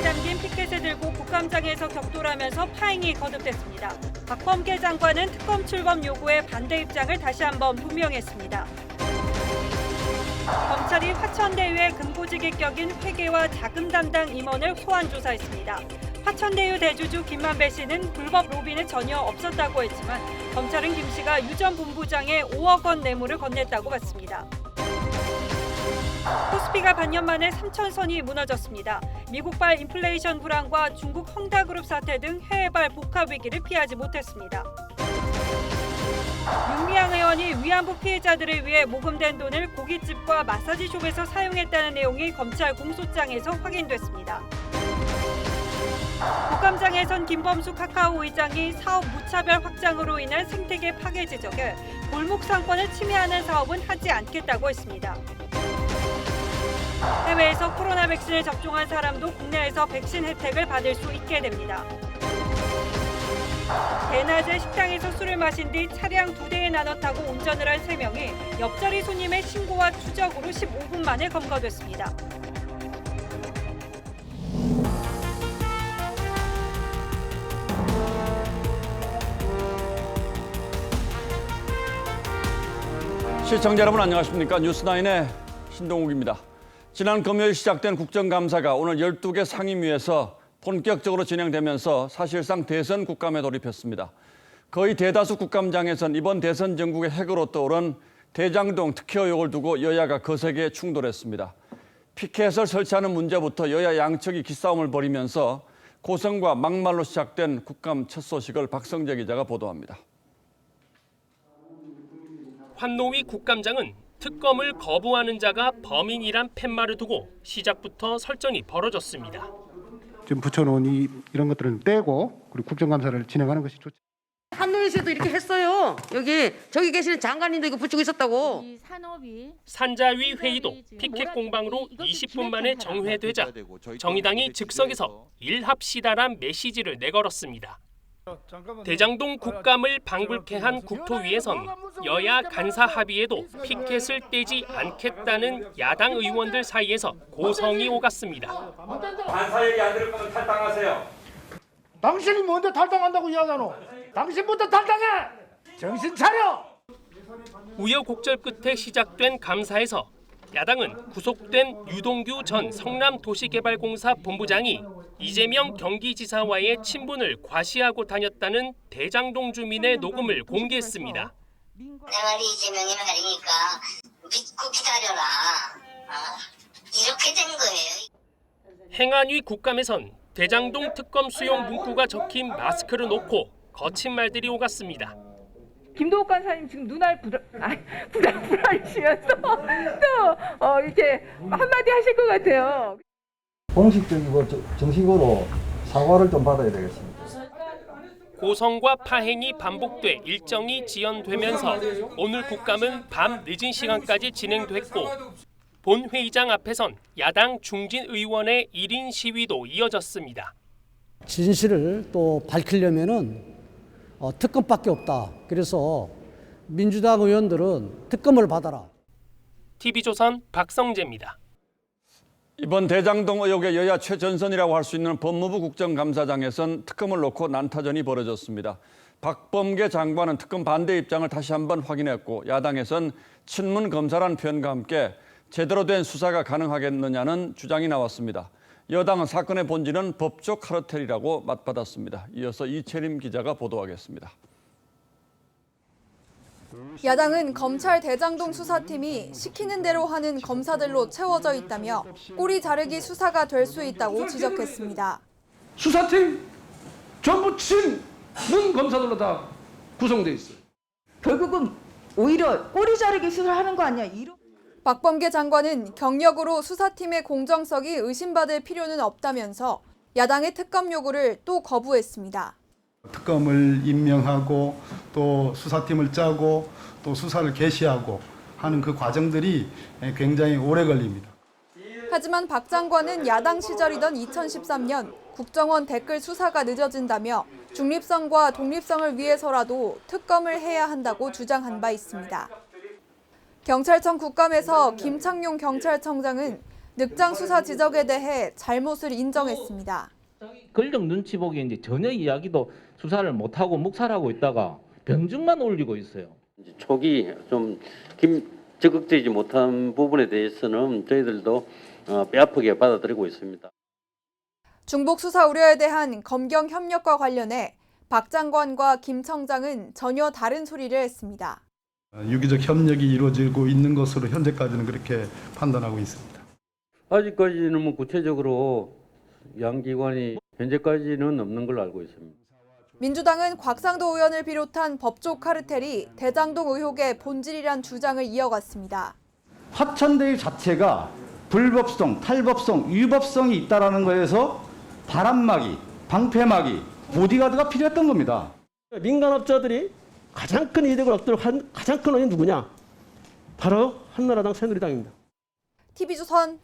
내용이 담긴 피켓을 들고 국감장에서 격돌하면서 파행이 거듭됐습니다. 박범계 장관은 특검 출범 요구에 반대 입장을 다시 한번 분명했습니다. 검찰이 화천대유의 금고지기 격인 회계와 자금 담당 임원을 소환 조사했습니다. 화천대유 대주주 김만배 씨는 불법 로비는 전혀 없었다고 했지만 검찰은 김 씨가 유 전 본부장에 5억 원 뇌물을 건넸다고 봤습니다. 코스피가 반년 만에 3,000선이 무너졌습니다. 미국발 인플레이션 불안과 중국 헝다그룹 사태 등 해외발 복합 위기를 피하지 못했습니다. 윤미향 의원이 위안부 피해자들을 위해 모금된 돈을 고깃집과 마사지숍에서 사용했다는 내용이 검찰 공소장에서 확인됐습니다. 국감장에선 김범수 카카오 의장이 사업 무차별 확장으로 인한 생태계 파괴 지적에 골목 상권을 침해하는 사업은 하지 않겠다고 했습니다. 해외에서 코로나 백신을 접종한 사람도 국내에서 백신 혜택을 받을 수 있게 됩니다. 대낮에 식당에서 술을 마신 뒤 차량 2대에 나눠 타고 운전을 한 3명이 옆자리 손님의 신고와 추적으로 15분 만에 검거됐습니다. 시청자 여러분 안녕하십니까? 뉴스9의 신동욱입니다. 지난 금요일 시작된 국정감사가 오늘 12개 상임위에서 본격적으로 진행되면서 사실상 대선 국감에 돌입했습니다. 거의 대다수 국감장에선 이번 대선 전국의 핵으로 떠오른 대장동 특혜 의혹을 두고 여야가 거세게 충돌했습니다. 피켓을 설치하는 문제부터 여야 양측이 기싸움을 벌이면서 고성과 막말로 시작된 국감 첫 소식을 박성재 기자가 보도합니다. 환노위 국감장은 특검을 거부하는 자가 범인이란 팻말을 두고 시작부터 설전이 벌어졌습니다. 지금 붙여놓은 이런 것들은 떼고 그리고 국정감사를 진행하는 것이 좋죠. 한노위에서도 이렇게 했어요. 저기 계시는 장관님도 이거 붙이고 있었다고. 산자위 회의도 피켓 공방으로 20분 만에 정회되자 정의당이 즉석에서 일합시다란 메시지를 내걸었습니다. 대장동 국감을 방불케 한 국토위에선 여야 간사 합의에도 피켓을 떼지 않겠다는 야당 의원들 사이에서 고성이 오갔습니다. 간사 얘기 안 들을 거면 탈당하세요. 당신이 뭔데 탈당한다고 이야기하노? 당신부터 탈당해! 정신 차려! 우여곡절 끝에 시작된 감사에서 야당은 구속된 유동규 전 성남도시개발공사 본부장이 이재명 경기지사와의 친분을 과시하고 다녔다는 대장동 주민의 녹음을 공개했습니다. 내 말이 이재명이 말이니까 믿고 기다려라. 이렇게 된 거예요. 행안위 국감에선 대장동 특검 수용 문구가 적힌 마스크를 놓고 거친 말들이 오갔습니다. 김도욱 간사님 지금 눈알 불안이시면서 또 이렇게 한마디 하실 것 같아요. 공식적이고 정식으로 사과를 좀 받아야 되겠습니다. 고성과 파행이 반복돼 일정이 지연되면서 오늘 국감은 밤 늦은 시간까지 진행됐고 본회의장 앞에선 야당 중진 의원의 1인 시위도 이어졌습니다. 진실을 또 밝히려면은 특검밖에 없다. 그래서 민주당 의원들은 특검을 받아라. TV조선 박성재입니다. 이번 대장동 의혹의 여야 최전선이라고 할 수 있는 법무부 국정감사장에선 특검을 놓고 난타전이 벌어졌습니다. 박범계 장관은 특검 반대 입장을 다시 한번 확인했고 야당에선 친문 검사란 표현과 함께 제대로 된 수사가 가능하겠느냐는 주장이 나왔습니다. 여당은 사건의 본질은 법적 카르텔이라고 맞받았습니다. 이어서 이채림 기자가 보도하겠습니다. 야당은 검찰 대장동 수사팀이 시키는 대로 하는 검사들로 채워져 있다며 꼬리 자르기 수사가 될 수 있다고 지적했습니다. 수사팀 전부 친문 검사들로 다 구성돼 있어요. 결국은 오히려 꼬리 자르기 수사를 하는 거 아니야. 박범계 장관은 경력으로 수사팀의 공정성이 의심받을 필요는 없다면서 야당의 특검 요구를 또 거부했습니다. 특검을 임명하고 또 수사팀을 짜고 또 수사를 개시하고 하는 그 과정들이 굉장히 오래 걸립니다. 하지만 박 장관은 야당 시절이던 2013년 국정원 댓글 수사가 늦어진다며 중립성과 독립성을 위해서라도 특검을 해야 한다고 주장한 바 있습니다. 경찰청 국감에서 김창룡 경찰청장은 늑장 수사 지적에 대해 잘못을 인정했습니다. 권력 눈치 보기 이제 전혀 이야기도 수사를 못하고 묵살하고 있다가 병증만 올리고 있어요. 초기 좀 적극적이지 못한 부분에 대해서는 저희들도 뼈아프게 받아들이고 있습니다. 중복 수사 우려에 대한 검경 협력과 관련해 박 장관과 김 청장은 전혀 다른 소리를 했습니다. 유기적 협력이 이루어지고 있는 것으로 현재까지는 그렇게 판단하고 있습니다. 아직까지는 뭐 구체적으로 양 기관이 현재까지는 없는 걸로 알고 있습니다. 민주당은 곽상도 의원을 비롯한 법조 카르텔이 대장동 의혹의 본질이란 주장을 이어갔습니다. 화천대유 자체가 불법성, 탈법성, 위법성이 있다라는 거에서 바람막이, 방패막이, 보디가드가 필요했던 겁니다. 민간업자들이 가장 큰 이득을 얻도록 한 가장 큰 원인이 누구냐? 바로 한나라당, 새누리당입니다. TV조선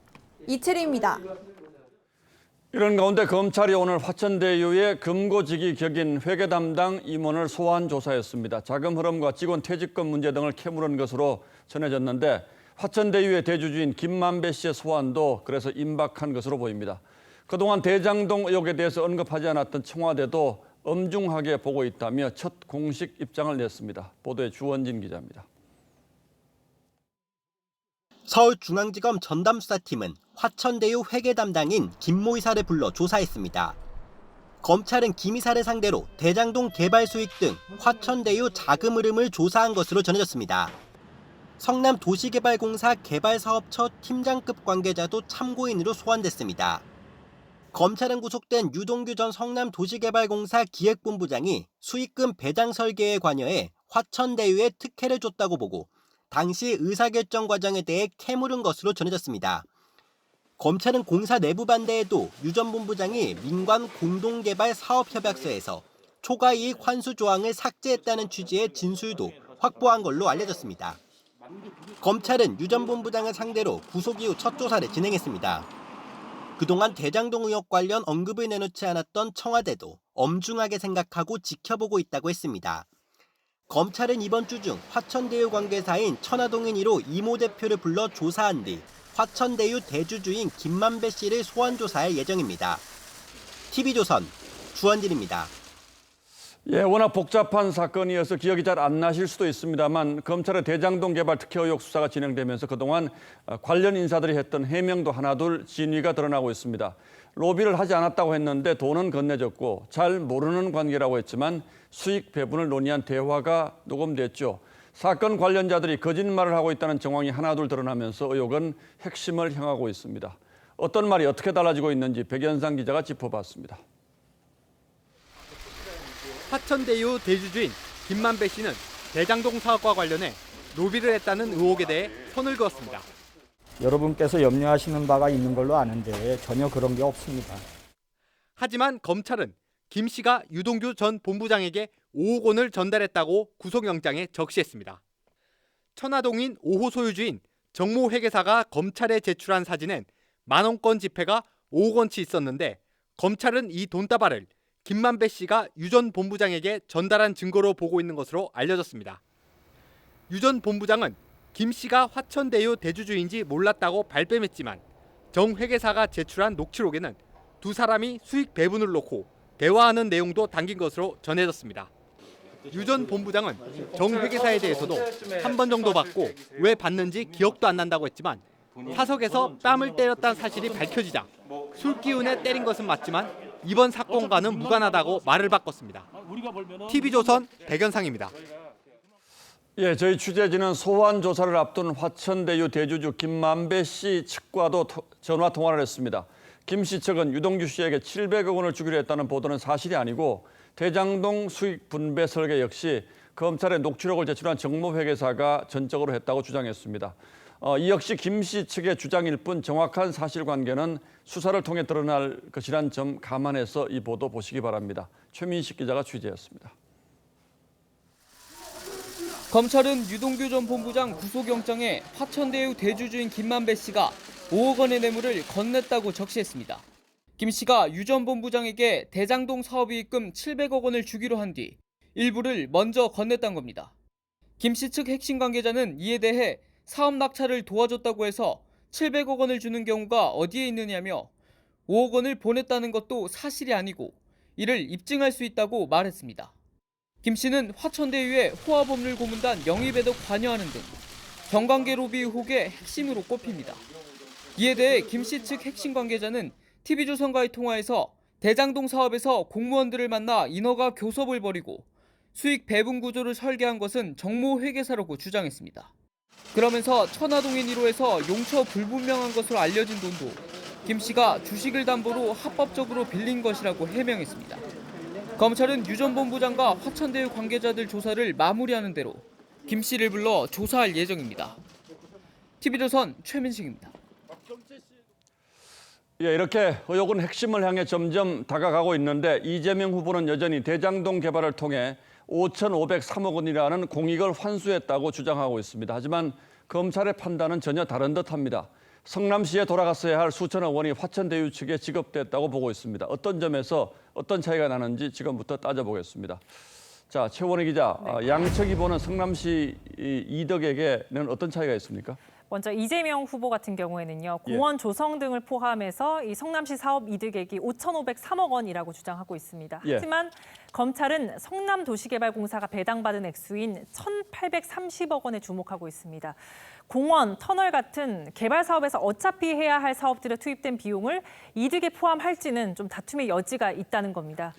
이채리입니다. 이런 가운데 검찰이 오늘 화천대유의 금고직이 격인 회계 담당 임원을 소환 조사했습니다. 자금 흐름과 직원 퇴직금 문제 등을 캐물은 것으로 전해졌는데 화천대유의 대주주인 김만배 씨의 소환도 그래서 임박한 것으로 보입니다. 그동안 대장동 의혹에 대해서 언급하지 않았던 청와대도 엄중하게 보고 있다며 첫 공식 입장을 냈습니다. 보도에 주원진 기자입니다. 서울중앙지검 전담수사팀은 화천대유 회계 담당인 김모 이사를 불러 조사했습니다. 검찰은 김 이사를 상대로 대장동 개발 수익 등 화천대유 자금 흐름을 조사한 것으로 전해졌습니다. 성남도시개발공사 개발사업처 팀장급 관계자도 참고인으로 소환됐습니다. 검찰은 구속된 유동규 전 성남도시개발공사 기획본부장이 수익금 배당 설계에 관여해 화천대유에 특혜를 줬다고 보고 당시 의사결정 과정에 대해 캐물은 것으로 전해졌습니다. 검찰은 공사 내부 반대에도 유 전 본부장이 민관 공동개발 사업협약서에서 초과이익 환수 조항을 삭제했다는 취지의 진술도 확보한 걸로 알려졌습니다. 검찰은 유 전 본부장을 상대로 구속 이후 첫 조사를 진행했습니다. 그동안 대장동 의혹 관련 언급을 내놓지 않았던 청와대도 엄중하게 생각하고 지켜보고 있다고 했습니다. 검찰은 이번 주 중 화천대유 관계사인 천화동인 1호 이모 대표를 불러 조사한 뒤 화천대유 대주주인 김만배 씨를 소환 조사할 예정입니다. TV조선 주원진입니다. 워낙 복잡한 사건이어서 기억이 잘 안 나실 수도 있습니다만 검찰의 대장동 개발 특혜 의혹 수사가 진행되면서 그동안 관련 인사들이 했던 해명도 하나둘 진위가 드러나고 있습니다. 로비를 하지 않았다고 했는데 돈은 건네졌고 잘 모르는 관계라고 했지만 수익 배분을 논의한 대화가 녹음됐죠. 사건 관련자들이 거짓말을 하고 있다는 정황이 하나둘 드러나면서 의혹은 핵심을 향하고 있습니다. 어떤 말이 어떻게 달라지고 있는지 백연상 기자가 짚어봤습니다. 화천대유 대주주인 김만배 씨는 대장동 사업과 관련해 로비를 했다는 의혹에 대해 손을 그었습니다. 여러분께서 염려하시는 바가 있는 걸로 아는데 전혀 그런 게 없습니다. 하지만 검찰은 김 씨가 유동규 전 본부장에게 5억 원을 전달했다고 구속영장에 적시했습니다. 천화동인 5호 소유주인 정모 회계사가 검찰에 제출한 사진엔 만원권 지폐가 5억 원치 있었는데 검찰은 이 돈다발을 김만배 씨가 유 전 본부장에게 전달한 증거로 보고 있는 것으로 알려졌습니다. 유 전 본부장은 김 씨가 화천대유 대주주인지 몰랐다고 발뺌했지만 정 회계사가 제출한 녹취록에는 두 사람이 수익 배분을 놓고 대화하는 내용도 담긴 것으로 전해졌습니다. 유 전 본부장은 정 회계사에 대해서도 한 번 정도 받고 왜 받는지 기억도 안 난다고 했지만 사석에서 뺨을 때렸다는 사실이 밝혀지자 술 기운에 때린 것은 맞지만 이번 사건과는 무관하다고 말을 바꿨습니다. TV조선 백연상입니다. 저희 취재진은 소환 조사를 앞둔 화천대유 대주주 김만배 씨 측과도 전화 통화를 했습니다. 김 씨 측은 유동규 씨에게 700억 원을 주기로 했다는 보도는 사실이 아니고 대장동 수익 분배 설계 역시 검찰에 녹취록을 제출한 정모 회계사가 전적으로 했다고 주장했습니다. 이 역시 김 씨 측의 주장일 뿐 정확한 사실관계는 수사를 통해 드러날 것이란 점 감안해서 이 보도 보시기 바랍니다. 최민식 기자가 취재했습니다. 검찰은 유동규 전 본부장 구속영장에 화천대유 대주주인 김만배 씨가 5억 원의 뇌물을 건넸다고 적시했습니다. 김 씨가 유 전 본부장에게 대장동 사업이익금 700억 원을 주기로 한 뒤 일부를 먼저 건넸던 겁니다. 김 씨 측 핵심 관계자는 이에 대해 사업 낙찰을 도와줬다고 해서 700억 원을 주는 경우가 어디에 있느냐며 5억 원을 보냈다는 것도 사실이 아니고 이를 입증할 수 있다고 말했습니다. 김 씨는 화천대유의 호화법률 고문단 영입에도 관여하는 등 정관계 로비 의혹의 핵심으로 꼽힙니다. 이에 대해 김 씨 측 핵심 관계자는 TV조선과의 통화에서 대장동 사업에서 공무원들을 만나 인허가 교섭을 벌이고 수익 배분 구조를 설계한 것은 정모 회계사라고 주장했습니다. 그러면서 천화동인 1호에서 용처 불분명한 것으로 알려진 돈도 김 씨가 주식을 담보로 합법적으로 빌린 것이라고 해명했습니다. 검찰은 유 전 본부장과 화천대유 관계자들 조사를 마무리하는 대로 김 씨를 불러 조사할 예정입니다. TV조선 최민식입니다. 예, 이렇게 의혹은 핵심을 향해 점점 다가가고 있는데 이재명 후보는 여전히 대장동 개발을 통해 5,503억 원이라는 공익을 환수했다고 주장하고 있습니다. 하지만 검찰의 판단은 전혀 다른 듯합니다. 성남시에 돌아갔어야 할 수천억 원이 화천대유 측에 지급됐다고 보고 있습니다. 어떤 점에서 어떤 차이가 나는지 지금부터 따져보겠습니다. 자, 최원희 기자, 양측이 보는 성남시 이득에게는 어떤 차이가 있습니까? 먼저 이재명 후보 같은 경우에는요. 공원 조성 등을 포함해서 이 성남시 사업 이득액이 5,503억 원이라고 주장하고 있습니다. 하지만 검찰은 성남도시개발공사가 배당받은 액수인 1,830억 원에 주목하고 있습니다. 공원, 터널 같은 개발 사업에서 어차피 해야 할 사업들에 투입된 비용을 이득에 포함할지는 좀 다툼의 여지가 있다는 겁니다.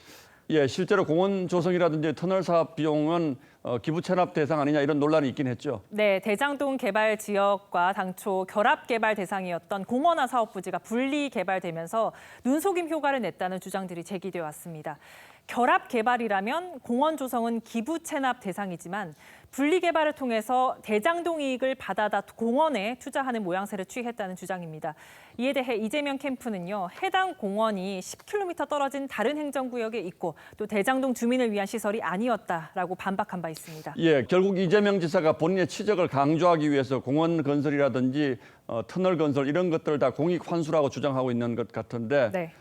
예, 실제로 공원 조성이라든지 터널 사업 비용은 기부 체납 대상 아니냐 이런 논란이 있긴 했죠. 네, 대장동 개발 지역과 당초 결합 개발 대상이었던 공원화 사업 부지가 분리 개발되면서 눈속임 효과를 냈다는 주장들이 제기되어 왔습니다. 결합 개발이라면 공원 조성은 기부 체납 대상이지만 분리 개발을 통해서 대장동 이익을 받아다 공원에 투자하는 모양새를 취했다는 주장입니다. 이에 대해 이재명 캠프는요, 해당 공원이 10km 떨어진 다른 행정구역에 있고 또 대장동 주민을 위한 시설이 아니었다라고 반박한 바 있습니다. 예, 결국 이재명 지사가 본인의 치적을 강조하기 위해서 공원 건설이라든지 터널 건설 이런 것들 다 공익 환수라고 주장하고 있는 것 같은데 네.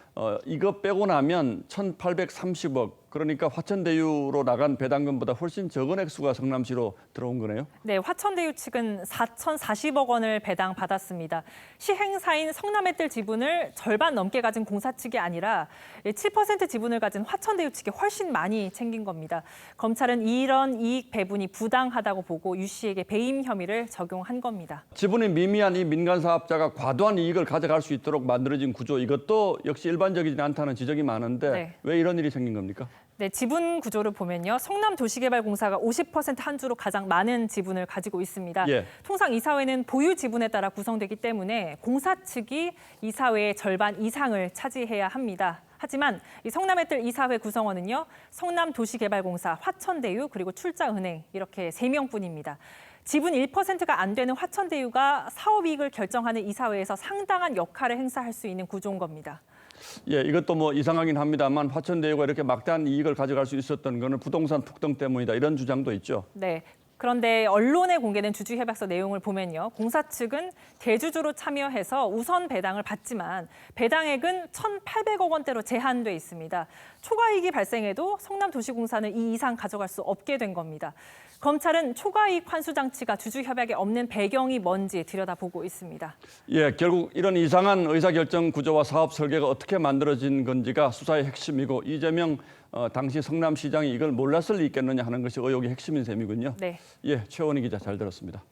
이거 빼고 나면 1,830억, 그러니까 화천대유로 나간 배당금보다 훨씬 적은 액수가 성남시로 들어온 거네요? 네, 화천대유 측은 4,040억 원을 배당받았습니다. 시행사인 성남의뜰 지분을 절반 넘게 가진 공사 측이 아니라 7% 지분을 가진 화천대유 측이 훨씬 많이 챙긴 겁니다. 검찰은 이런 이익 배분이 부당하다고 보고 유 씨에게 배임 혐의를 적용한 겁니다. 지분이 미미한 이 민간 사업자가 과도한 이익을 가져갈 수 있도록 만들어진 구조, 이것도 역시 일반적이지 않다는 지적이 많은데 왜 이런 일이 생긴 겁니까? 네, 지분 구조를 보면요. 성남도시개발공사가 50% 한 주로 가장 많은 지분을 가지고 있습니다. 통상 이사회는 보유 지분에 따라 구성되기 때문에 공사 측이 이사회의 절반 이상을 차지해야 합니다. 하지만 이 성남의뜰 이사회 구성원은요. 성남도시개발공사, 화천대유, 그리고 출자은행 이렇게 3명뿐입니다. 지분 1%가 안 되는 화천대유가 사업이익을 결정하는 이사회에서 상당한 역할을 행사할 수 있는 구조인 겁니다. 예, 이것도 뭐 이상하긴 합니다만 화천대유가 이렇게 막대한 이익을 가져갈 수 있었던 거는 부동산 폭등 때문이다 이런 주장도 있죠. 네. 그런데 언론에 공개된 주주협약서 내용을 보면요. 공사 측은 대주주로 참여해서 우선 배당을 받지만 배당액은 1,800억 원대로 제한돼 있습니다. 초과이익이 발생해도 성남도시공사는 이 이상 가져갈 수 없게 된 겁니다. 검찰은 초과이익 환수 장치가 주주협약에 없는 배경이 뭔지 들여다보고 있습니다. 예, 결국 이런 이상한 의사결정 구조와 사업 설계가 어떻게 만들어진 건지가 수사의 핵심이고 이재명 당시 성남시장이 이걸 몰랐을 리 있겠느냐 하는 것이 의혹의 핵심인 셈이군요. 네. 예, 최원희 기자 잘 들었습니다.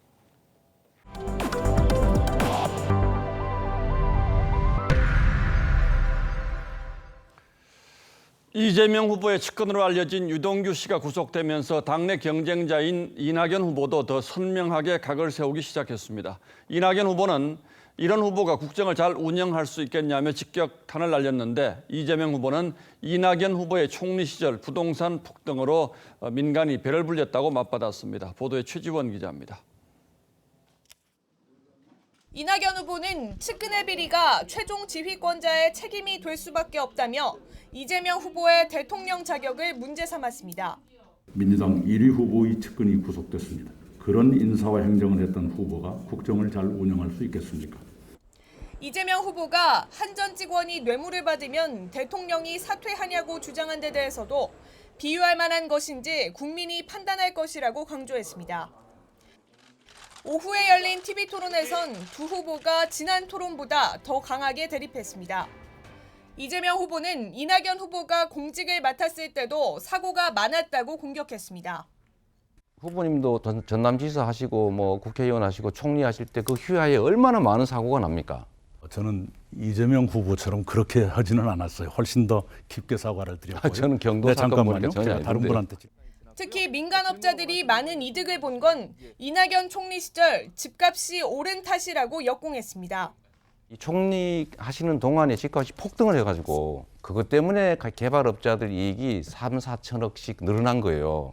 이재명 후보의 측근으로 알려진 유동규 씨가 구속되면서 당내 경쟁자인 이낙연 후보도 더 선명하게 각을 세우기 시작했습니다. 이낙연 후보는 이런 후보가 국정을 잘 운영할 수 있겠냐며 직격탄을 날렸는데 이재명 후보는 이낙연 후보의 총리 시절 부동산 폭등으로 민간이 배를 불렸다고 맞받았습니다. 보도에 최지원 기자입니다. 이낙연 후보는 측근의 비리가 최종 지휘권자의 책임이 될 수밖에 없다며 이재명 후보의 대통령 자격을 문제 삼았습니다. 민주당 1위 후보의 측근이 구속됐습니다. 그런 인사와 행정을 했던 후보가 국정을 잘 운영할 수 있겠습니까? 이재명 후보가 한 전 직원이 뇌물을 받으면 대통령이 사퇴하냐고 주장한 데 대해서도 비유할 만한 것인지 국민이 판단할 것이라고 강조했습니다. 오후에 열린 TV토론에선 두 후보가 지난 토론보다 더 강하게 대립했습니다. 이재명 후보는 이낙연 후보가 공직을 맡았을 때도 사고가 많았다고 공격했습니다. 후보님도 전남지사 하시고 뭐 국회의원 하시고 총리 하실 때 그 휴하에 얼마나 많은 사고가 납니까? 저는 이재명 후보처럼 그렇게 하지는 않았어요. 훨씬 더 깊게 사과를 드렸고요. 저는 경도 사건 보니까 전혀 제가 다른 아닌데. 분한테 특히 민간업자들이 많은 이득을 본 건 이낙연 총리 시절 집값이 오른 탓이라고 역공했습니다. 이 총리 하시는 동안에 집값이 폭등을 해가지고 그것 때문에 개발업자들 이익이 3, 4천억씩 늘어난 거예요.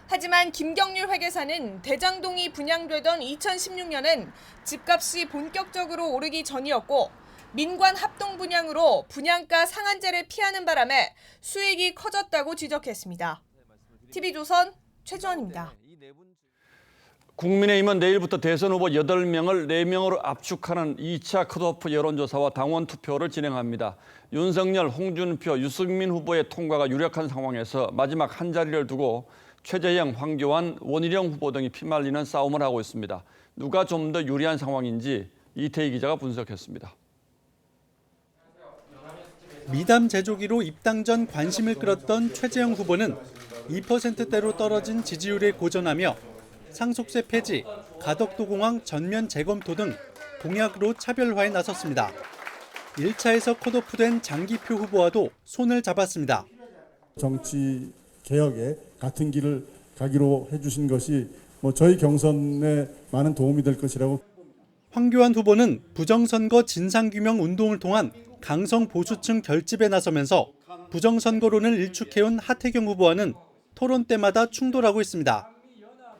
하지만 김경률 회계사는 대장동이 분양되던 2016년엔 집값이 본격적으로 오르기 전이었고 민관 합동 분양으로 분양가 상한제를 피하는 바람에 수익이 커졌다고 지적했습니다. TV조선 최주원입니다. 국민의힘은 내일부터 대선 후보 8명을 4명으로 압축하는 2차 컷오프 여론조사와 당원 투표를 진행합니다. 윤석열, 홍준표, 유승민 후보의 통과가 유력한 상황에서 마지막 한 자리를 두고 최재형, 황교안, 원희룡 후보 등이 피말리는 싸움을 하고 있습니다. 누가 좀 더 유리한 상황인지 이태희 기자가 분석했습니다. 미담 제조기로 입당 전 관심을 끌었던 최재형 후보는 2%대로 떨어진 지지율에 고전하며 상속세 폐지, 가덕도공항 전면 재검토 등 공약으로 차별화에 나섰습니다. 1차에서 컷오프된 장기표 후보와도 손을 잡았습니다. 정치 개혁에 같은 길을 가기로 해주신 것이 저희 경선에 많은 도움이 될 것이라고. 황교안 후보는 부정선거 진상규명 운동을 통한 강성 보수층 결집에 나서면서 부정선거론을 일축해온 하태경 후보와는 토론 때마다 충돌하고 있습니다.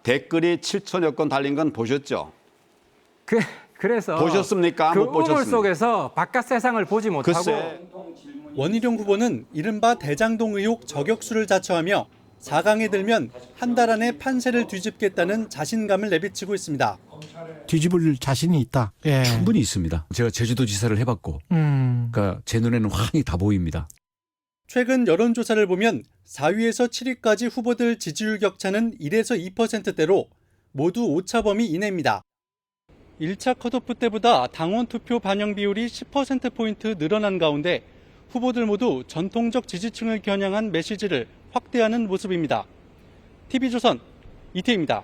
댓글이 7천여 건 달린 건 보셨죠? 그래서 보셨습니까? 그 못 보셨습니까? 우물 속에서 바깥 세상을 보지 못하고 글쎄. 원희룡 후보는 이른바 대장동 의혹 저격수를 자처하며 4강에 들면 한 달 안에 판세를 뒤집겠다는 자신감을 내비치고 있습니다. 뒤집을 자신이 있다. 충분히 있습니다. 제가 제주도지사를 해봤고 그러니까 제 눈에는 환히 다 보입니다. 최근 여론조사를 보면 4위에서 7위까지 후보들 지지율 격차는 1에서 2%대로 모두 오차 범위 이내입니다. 1차 컷오프 때보다 당원 투표 반영 비율이 10%포인트 늘어난 가운데 후보들 모두 전통적 지지층을 겨냥한 메시지를 확대하는 모습입니다. TV조선 이태희입니다.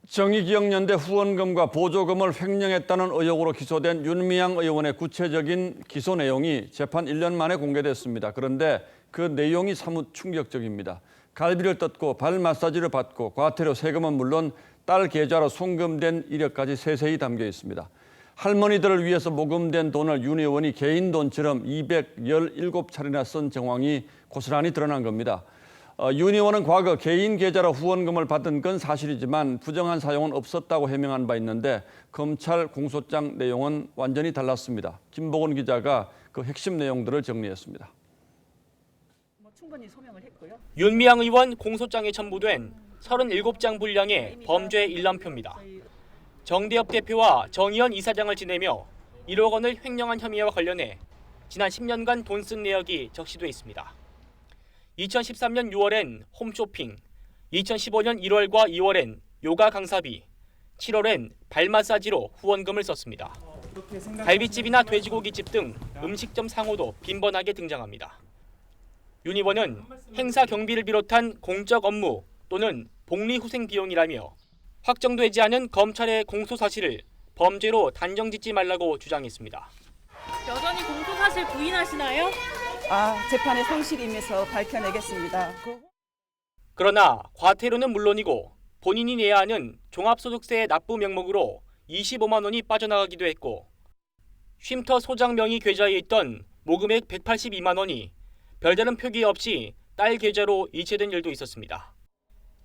정의기억연대 후원금과 보조금을 횡령했다는 의혹으로 기소된 윤미향 의원의 구체적인 기소 내용이 재판 1년 만에 공개됐습니다. 그런데 그 내용이 사뭇 충격적입니다. 갈비를 뜯고 발 마사지를 받고 과태료 세금은 물론 딸 계좌로 송금된 이력까지 세세히 담겨 있습니다. 할머니들을 위해서 모금된 돈을 윤 의원이 개인 돈처럼 217차례나 쓴 정황이 고스란히 드러난 겁니다. 윤 의원은 과거 개인 계좌로 후원금을 받은 건 사실이지만 부정한 사용은 없었다고 해명한 바 있는데 검찰 공소장 내용은 완전히 달랐습니다. 김보건 기자가 그 핵심 내용들을 정리했습니다. 충분히 소명을 했고요. 윤미향 의원 공소장에 첨부된 37장 분량의 범죄 일람표입니다. 정대협 대표와 정의연 이사장을 지내며 1억 원을 횡령한 혐의와 관련해 지난 10년간 돈 쓴 내역이 적시돼 있습니다. 2013년 6월엔 홈쇼핑, 2015년 1월과 2월엔 요가 강사비, 7월엔 발 마사지로 후원금을 썼습니다. 갈비집이나 돼지고기집 등 음식점 상호도 빈번하게 등장합니다. 윤 의원은 행사 경비를 비롯한 공적 업무 또는 복리 후생 비용이라며 확정되지 않은 검찰의 공소 사실을 범죄로 단정짓지 말라고 주장했습니다. 여전히 공소 사실 부인하시나요? 재판의 상식이 임해서 밝혀내겠습니다. 그러나 과태료는 물론이고 본인이 내야 하는 종합소득세 납부 명목으로 25만 원이 빠져나가기도 했고 쉼터 소장 명의 계좌에 있던 모금액 182만 원이 별다른 표기 없이 딸 계좌로 이체된 일도 있었습니다.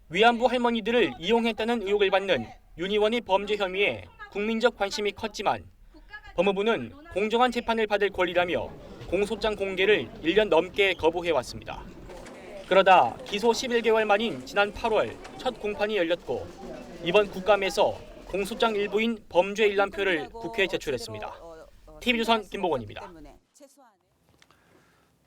위안부 할머니들을 이용했다는 의혹을 받는 윤 의원의 범죄 혐의에 국민적 관심이 컸지만 법무부는 공정한 재판을 받을 권리라며 공소장 공개를 1년 넘게 거부해왔습니다. 그러다 기소 11개월 만인 지난 8월 첫 공판이 열렸고 이번 국감에서 공소장 일부인 범죄 일람표를 국회에 제출했습니다. TV조선 김보건입니다.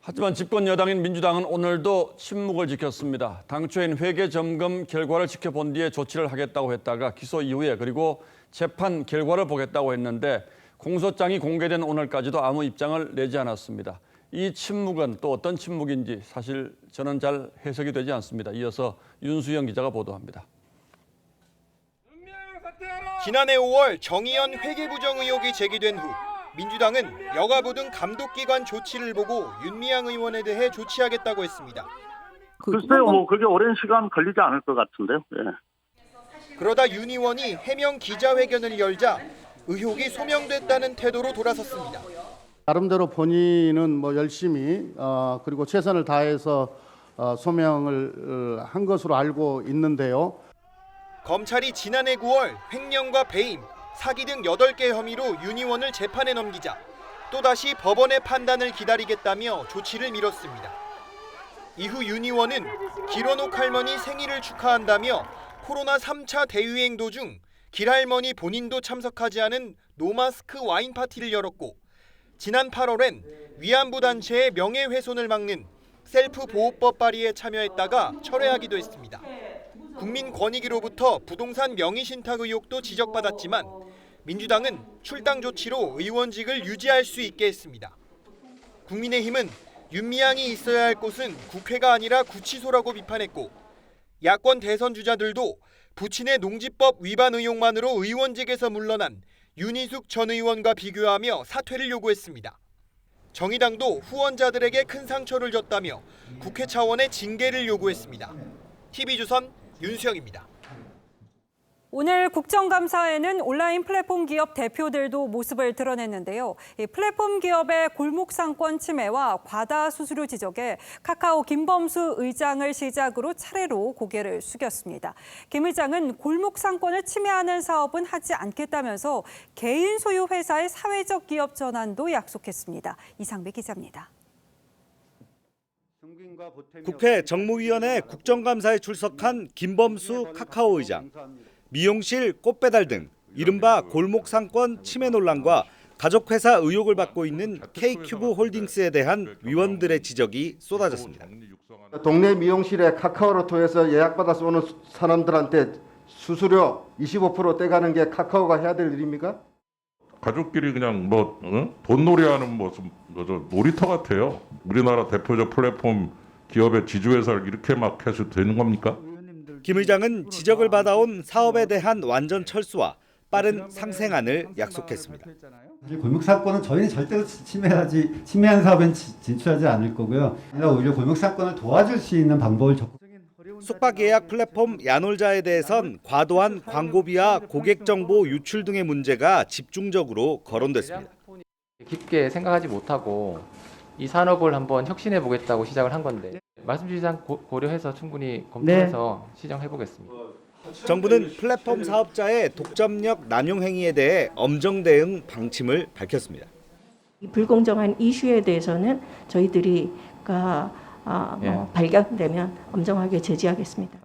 하지만 집권 여당인 민주당은 오늘도 침묵을 지켰습니다. 당초엔 회계 점검 결과를 지켜본 뒤에 조치를 하겠다고 했다가 기소 이후에 그리고 재판 결과를 보겠다고 했는데 공소장이 공개된 오늘까지도 아무 입장을 내지 않았습니다. 이 침묵은 또 어떤 침묵인지 사실 저는 잘 해석이 되지 않습니다. 이어서 윤수영 기자가 보도합니다. 지난해 5월 정의연 회계부정 의혹이 제기된 후 민주당은 여가부 등 감독기관 조치를 보고 윤미향 의원에 대해 조치하겠다고 했습니다. 글쎄요, 그게 오랜 시간 걸리지 않을 것 같은데요. 예. 그러다 윤 의원이 해명 기자회견을 열자 의혹이 소명됐다는 태도로 돌아섰습니다. 나름대로 본인은 뭐 열심히 그리고 최선을 다해서 소명을 한 것으로 알고 있는데요. 검찰이 지난해 9월 횡령과 배임, 사기 등 8개 혐의로 윤 의원을 재판에 넘기자 또다시 법원의 판단을 기다리겠다며 조치를 미뤘습니다. 이후 윤 의원은 길원옥 할머니 생일을 축하한다며 코로나 3차 대유행 도중 길할머니 본인도 참석하지 않은 노마스크 와인 파티를 열었고 지난 8월엔 위안부 단체의 명예훼손을 막는 셀프 보호법 발의에 참여했다가 철회하기도 했습니다. 국민권익위로부터 부동산 명의신탁 의혹도 지적받았지만 민주당은 출당 조치로 의원직을 유지할 수 있게 했습니다. 국민의힘은 윤미향이 있어야 할 곳은 국회가 아니라 구치소라고 비판했고 야권 대선 주자들도 부친의 농지법 위반 의혹만으로 의원직에서 물러난 윤희숙 전 의원과 비교하며 사퇴를 요구했습니다. 정의당도 후원자들에게 큰 상처를 줬다며 국회 차원의 징계를 요구했습니다. TV조선 윤수영입니다. 오늘 국정감사에는 온라인 플랫폼 기업 대표들도 모습을 드러냈는데요. 이 플랫폼 기업의 골목상권 침해와 과다 수수료 지적에 카카오 김범수 의장을 시작으로 차례로 고개를 숙였습니다. 김 의장은 골목상권을 침해하는 사업은 하지 않겠다면서 개인 소유 회사의 사회적 기업 전환도 약속했습니다. 이상배 기자입니다. 국회 정무위원회 국정감사에 출석한 김범수 카카오 의장. 미용실, 꽃배달 등 이른바 골목상권 침해 논란과 가족회사 의혹을 받고 있는 K큐브 홀딩스에 대한 위원들의 지적이 쏟아졌습니다. 동네 미용실에 카카오를 통해서 예약받아서 오는 사람들한테 수수료 25% 떼가는 게 카카오가 해야 될 일입니까? 가족끼리 그냥 돈놀이하는 모습, 놀이터 같아요. 우리나라 대표적 플랫폼 기업의 지주회사를 이렇게 막 해서 되는 겁니까? 김 의장은 지적을 받아온 사업에 대한 완전 철수와 빠른 상생안을 약속했습니다. 골목상권은 저희는 절대로 침해한 사업엔 진출하지 않을 거고요. 오히려 골목상권을 도와줄 수 있는 방법을 숙박 예약 플랫폼 야놀자에 대해선 과도한 광고비와 고객 정보 유출 등의 문제가 집중적으로 거론됐습니다. 깊게 생각하지 못하고 이 산업을 한번 혁신해 보겠다고 시작을 한 건데 말씀 주신 사항 고려해서 충분히 검토해서 시정해 보겠습니다. 정부는 플랫폼 사업자의 독점력 남용 행위에 대해 엄정 대응 방침을 밝혔습니다. 이 불공정한 이슈에 대해서는 저희들이 발견되면 엄정하게 제지하겠습니다.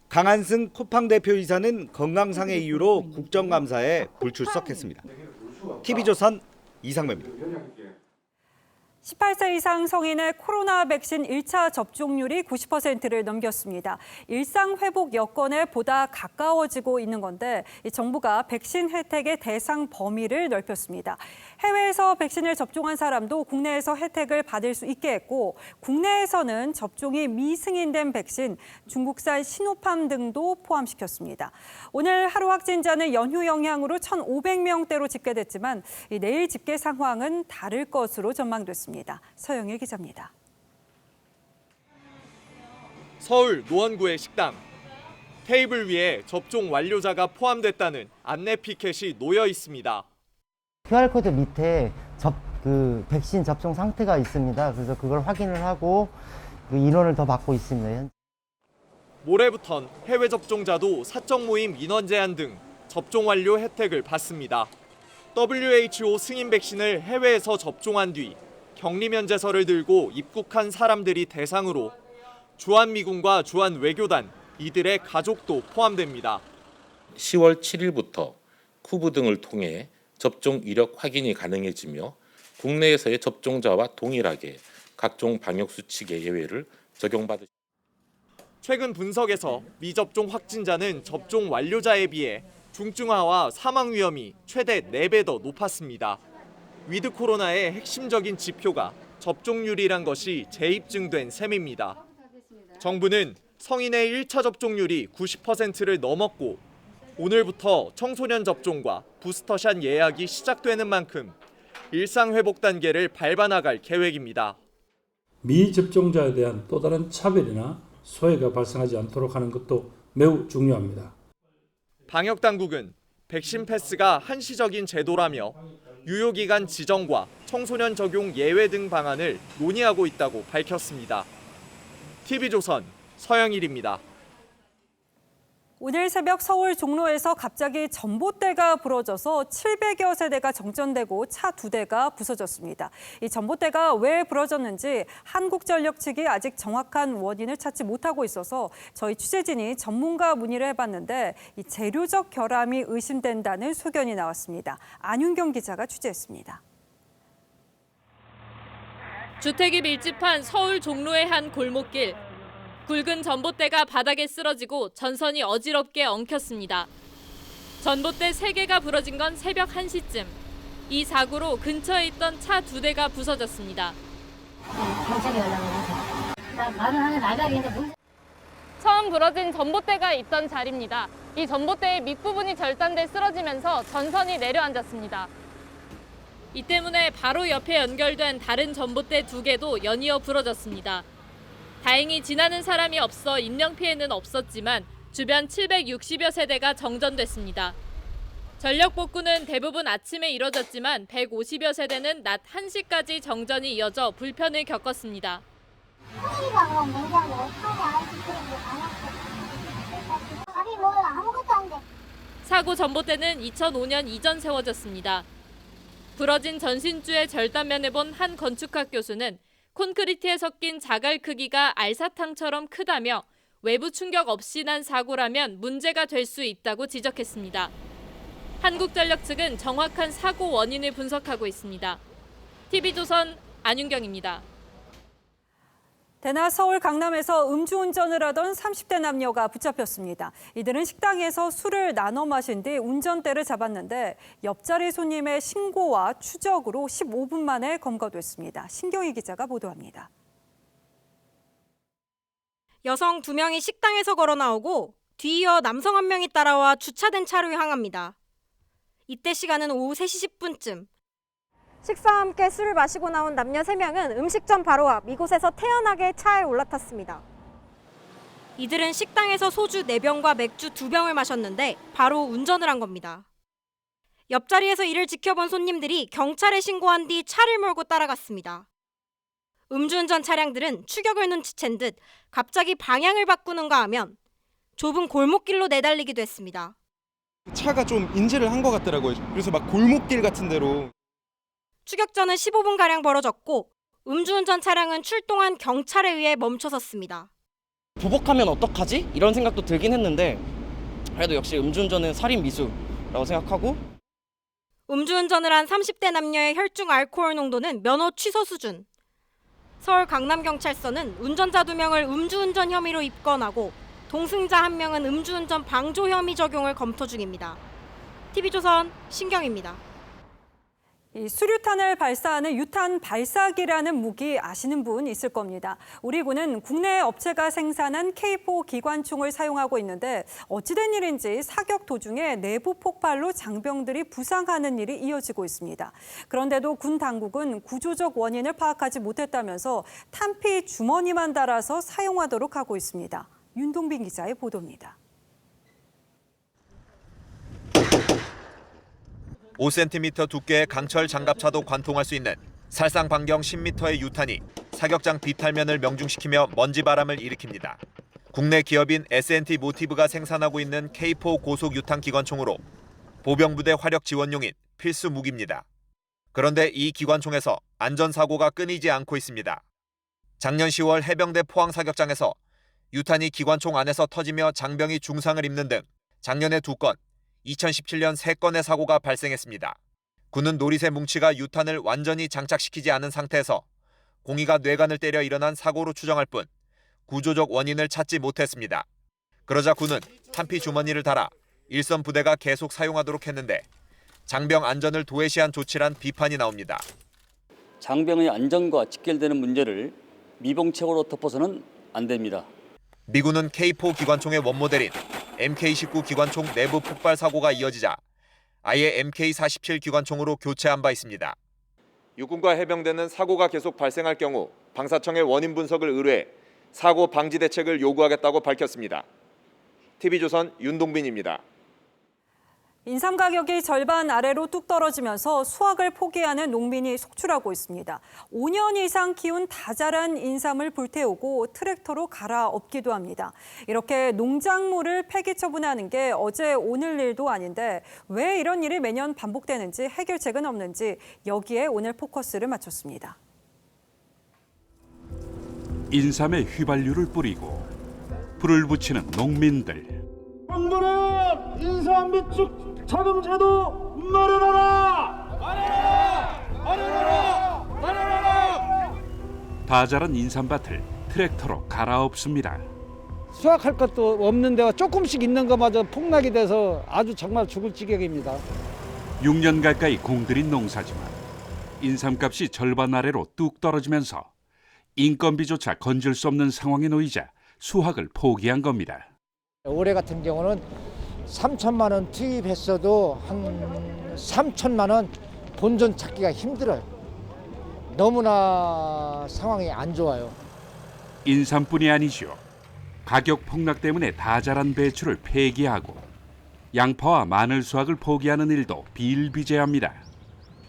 강한승 쿠팡 대표이사는 건강상의 이유로 국정감사에 불출석했습니다. TV조선 이상배입니다. 18세 이상 성인의 코로나 백신 1차 접종률이 90%를 넘겼습니다. 일상 회복 여건에 보다 가까워지고 있는 건데 정부가 백신 혜택의 대상 범위를 넓혔습니다. 해외에서 백신을 접종한 사람도 국내에서 혜택을 받을 수 있게 했고 국내에서는 접종이 미승인된 백신, 중국산 시노팜 등도 포함시켰습니다. 오늘 하루 확진자는 연휴 영향으로 1,500명대로 집계됐지만 내일 집계 상황은 다를 것으로 전망됐습니다. 서영일 기자입니다. 서울 노원구의 식당. 테이블 위에 접종 완료자가 포함됐다는 안내 피켓이 놓여 있습니다. QR코드 밑에 백신 접종 상태가 있습니다. 그래서 그걸 확인을 하고 인원을 더 받고 있습니다. 모레부턴 해외 접종자도 사적 모임 인원 제한 등 접종 완료 혜택을 받습니다. WHO 승인 백신을 해외에서 접종한 뒤 격리 면제서를 들고 입국한 사람들이 대상으로 주한미군과 주한외교단, 이들의 가족도 포함됩니다. 10월 7일부터 쿠브 등을 통해 접종 이력 확인이 가능해지며 국내에서의 접종자와 동일하게 각종 방역 수칙의 예외를 적용받으. 최근 분석에서 미접종 확진자는 접종 완료자에 비해 중증화와 사망 위험이 최대 4배 더 높았습니다. 위드 코로나의 핵심적인 지표가 접종률이란 것이 재입증된 셈입니다. 정부는 성인의 1차 접종률이 90%를 넘었고 오늘부터 청소년 접종과 부스터샷 예약이 시작되는 만큼 일상 회복 단계를 밟아 나갈 계획입니다. 미접종자에 대한 또 다른 차별이나 소외가 발생하지 않도록 하는 것도 매우 중요합니다. 방역 당국은 백신 패스가 한시적인 제도라며 유효기간 지정과 청소년 적용 예외 등 방안을 논의하고 있다고 밝혔습니다. TV조선 서영일입니다. 오늘 새벽 서울 종로에서 갑자기 전봇대가 부러져서 700여 세대가 정전되고 차 2대가 부서졌습니다. 이 전봇대가 왜 부러졌는지 한국전력 측이 아직 정확한 원인을 찾지 못하고 있어서 저희 취재진이 전문가 문의를 해봤는데 이 재료적 결함이 의심된다는 소견이 나왔습니다. 안윤경 기자가 취재했습니다. 주택이 밀집한 서울 종로의 한 골목길. 굵은 전봇대가 바닥에 쓰러지고 전선이 어지럽게 엉켰습니다. 전봇대 3개가 부러진 건 새벽 1시쯤. 이 사고로 근처에 있던 차 2대가 부서졌습니다. 경찰이 연락을 해서 나 말을 하는 알다리인데 처음 부러진 전봇대가 있던 자리입니다. 이 전봇대의 밑부분이 절단돼 쓰러지면서 전선이 내려앉았습니다. 이 때문에 바로 옆에 연결된 다른 전봇대 2개도 연이어 부러졌습니다. 다행히 지나는 사람이 없어 인명피해는 없었지만 주변 760여 세대가 정전됐습니다. 전력 복구는 대부분 아침에 이뤄졌지만 150여 세대는 낮 1시까지 정전이 이어져 불편을 겪었습니다. 사고 전봇대는 2005년 이전 세워졌습니다. 부러진 전신주의 절단면을 본 한 건축학 교수는 콘크리트에 섞인 자갈 크기가 알사탕처럼 크다며 외부 충격 없이 난 사고라면 문제가 될 수 있다고 지적했습니다. 한국전력 측은 정확한 사고 원인을 분석하고 있습니다. TV조선 안윤경입니다. 대낮 서울 강남에서 음주운전을 하던 30대 남녀가 붙잡혔습니다. 이들은 식당에서 술을 나눠 마신 뒤 운전대를 잡았는데 옆자리 손님의 신고와 추적으로 15분 만에 검거됐습니다. 신경희 기자가 보도합니다. 여성 2명이 식당에서 걸어 나오고 뒤이어 남성 1명이 따라와 주차된 차로 향합니다. 이때 시간은 오후 3시 10분쯤. 식사와 함께 술을 마시고 나온 남녀 3명은 음식점 바로 앞 이곳에서 태연하게 차에 올라탔습니다. 이들은 식당에서 소주 4병과 맥주 2병을 마셨는데 바로 운전을 한 겁니다. 옆자리에서 이를 지켜본 손님들이 경찰에 신고한 뒤 차를 몰고 따라갔습니다. 음주운전 차량들은 추격을 눈치챈 듯 갑자기 방향을 바꾸는가 하면 좁은 골목길로 내달리기도 했습니다. 차가 좀 인지를 한 것 같더라고요. 그래서 막 골목길 같은 데로. 추격전은 15분가량 벌어졌고 음주운전 차량은 출동한 경찰에 의해 멈춰섰습니다. 보복하면 어떡하지? 이런 생각도 들긴 했는데 그래도 역시 음주운전은 살인 미수라고 생각하고 음주운전을 한 30대 남녀의 혈중 알코올 농도는 면허 취소 수준. 서울 강남경찰서는 운전자 2명을 음주운전 혐의로 입건하고 동승자 1명은 음주운전 방조 혐의 적용을 검토 중입니다. TV조선 신경입니다. 이 수류탄을 발사하는 유탄 발사기라는 무기 아시는 분 있을 겁니다. 우리 군은 국내 업체가 생산한 K4 기관총을 사용하고 있는데 어찌된 일인지 사격 도중에 내부 폭발로 장병들이 부상하는 일이 이어지고 있습니다. 그런데도 군 당국은 구조적 원인을 파악하지 못했다면서 탄피 주머니만 달아서 사용하도록 하고 있습니다. 윤동빈 기자의 보도입니다. 5cm 두께의 강철 장갑차도 관통할 수 있는 살상 반경 10m의 유탄이 사격장 비탈면을 명중시키며 먼지 바람을 일으킵니다. 국내 기업인 S&T 모티브가 생산하고 있는 K4 고속 유탄 기관총으로 보병부대 화력 지원용인 필수 무기입니다. 그런데 이 기관총에서 안전사고가 끊이지 않고 있습니다. 작년 10월 해병대 포항 사격장에서 유탄이 기관총 안에서 터지며 장병이 중상을 입는 등 작년에 2건, 2017년 3건의 사고가 발생했습니다. 군은 노릿의 뭉치가 유탄을 완전히 장착시키지 않은 상태에서 공이가 뇌관을 때려 일어난 사고로 추정할 뿐 구조적 원인을 찾지 못했습니다. 그러자 군은 탄피 주머니를 달아 일선 부대가 계속 사용하도록 했는데 장병 안전을 도외시한 조치란 비판이 나옵니다. 장병의 안전과 직결되는 문제를 미봉책으로 덮어서는 안 됩니다. 미군은 K4 기관총의 원모델인 MK19 기관총 내부 폭발 사고가 이어지자 아예 MK47 기관총으로 교체한 바 있습니다. 육군과 해병대는 사고가 계속 발생할 경우 방사청에 원인 분석을 의뢰해 사고 방지 대책을 요구하겠다고 밝혔습니다. TV조선 윤동빈입니다. 인삼 가격이 절반 아래로 뚝 떨어지면서 수확을 포기하는 농민이 속출하고 있습니다. 5년 이상 키운 다 자란 인삼을 불태우고 트랙터로 갈아엎기도 합니다. 이렇게 농작물을 폐기 처분하는 게 어제 오늘 일도 아닌데 왜 이런 일이 매년 반복되는지 해결책은 없는지 여기에 오늘 포커스를 맞췄습니다. 인삼에 휘발유를 뿌리고 불을 붙이는 농민들. 정부는 인삼 비축 자금제도 마련하라! 마련하라! 다 자란 인삼밭을 트랙터로 갈아엎습니다. 수확할 것도 없는 데가 조금씩 있는 것마저 폭락이 돼서 아주 정말 죽을 지경입니다. 6년 가까이 공들인 농사지만 인삼값이 절반 아래로 뚝 떨어지면서 인건비조차 건질 수 없는 상황에 놓이자 수확을 포기한 겁니다. 올해 같은 경우는 3천만 원 투입했어도 한 3천만 원 본전 찾기가 힘들어요. 너무나 상황이 안 좋아요. 인삼뿐이 아니죠. 가격 폭락 때문에 다 자란 배추를 폐기하고 양파와 마늘 수확을 포기하는 일도 비일비재합니다.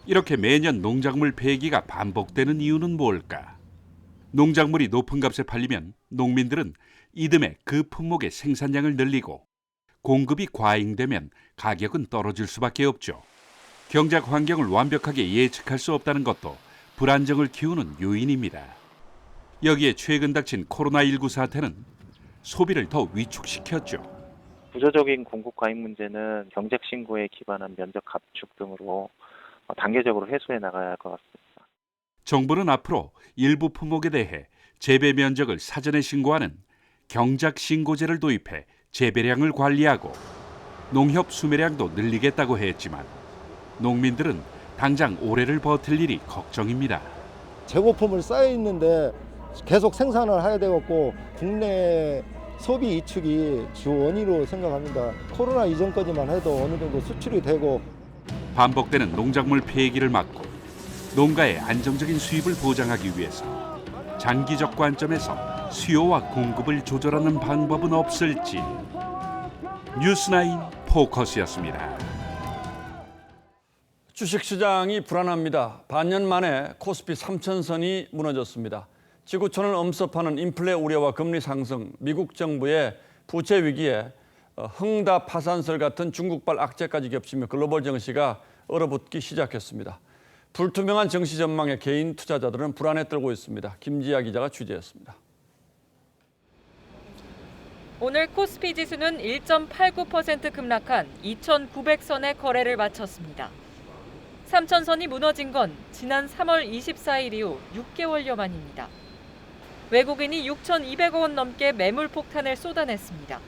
이렇게 매년 농작물 폐기가 반복되는 이유는 뭘까? 농작물이 높은 값에 팔리면 농민들은 이듬해 그 품목의 생산량을 늘리고 공급이 과잉되면 가격은 떨어질 수밖에 없죠. 경작 환경을 완벽하게 예측할 수 없다는 것도 불안정을 키우는 요인입니다. 여기에 최근 닥친 코로나19 사태는 소비를 더 위축시켰죠. 구조적인 공급 과잉 문제는 경작 신고에 기반한 면적 감축 등으로 단계적으로 해소해 나가야 할 것 같습니다. 정부는 앞으로 일부 품목에 대해 재배 면적을 사전에 신고하는 경작 신고제를 도입해 재배량을 관리하고 농협 수매량도 늘리겠다고 했지만 농민들은 당장 올해를 버틸 일이 걱정입니다. 재고품을 쌓여 있는데 계속 생산을 해야 되겠고 국내 소비 이축이 주 원인으로 생각합니다. 코로나 이전까지만 해도 어느 정도 수출이 되고 반복되는 농작물 폐기를 막고 농가의 안정적인 수입을 보장하기 위해서 장기적 관점에서 수요와 공급을 조절하는 방법은 없을지. 뉴스나인 포커스였습니다. 주식시장이 불안합니다. 반년 만에 코스피 3000선이 무너졌습니다. 지구촌을 엄습하는 인플레 우려와 금리 상승, 미국 정부의 부채 위기에 흥다 파산설 같은 중국발 악재까지 겹치며 글로벌 증시가 얼어붙기 시작했습니다. 불투명한 증시 전망에 개인 투자자들은 불안에 떨고 있습니다. 김지아 기자가 취재했습니다. 오늘 코스피 지수는 1.89% 급락한 2,900선의 거래를 마쳤습니다. 3,000선이 무너진 건 지난 3월 24일 이후 6개월여 만입니다. 외국인이 6,200억 원 넘게 매물 폭탄을 쏟아냈습니다.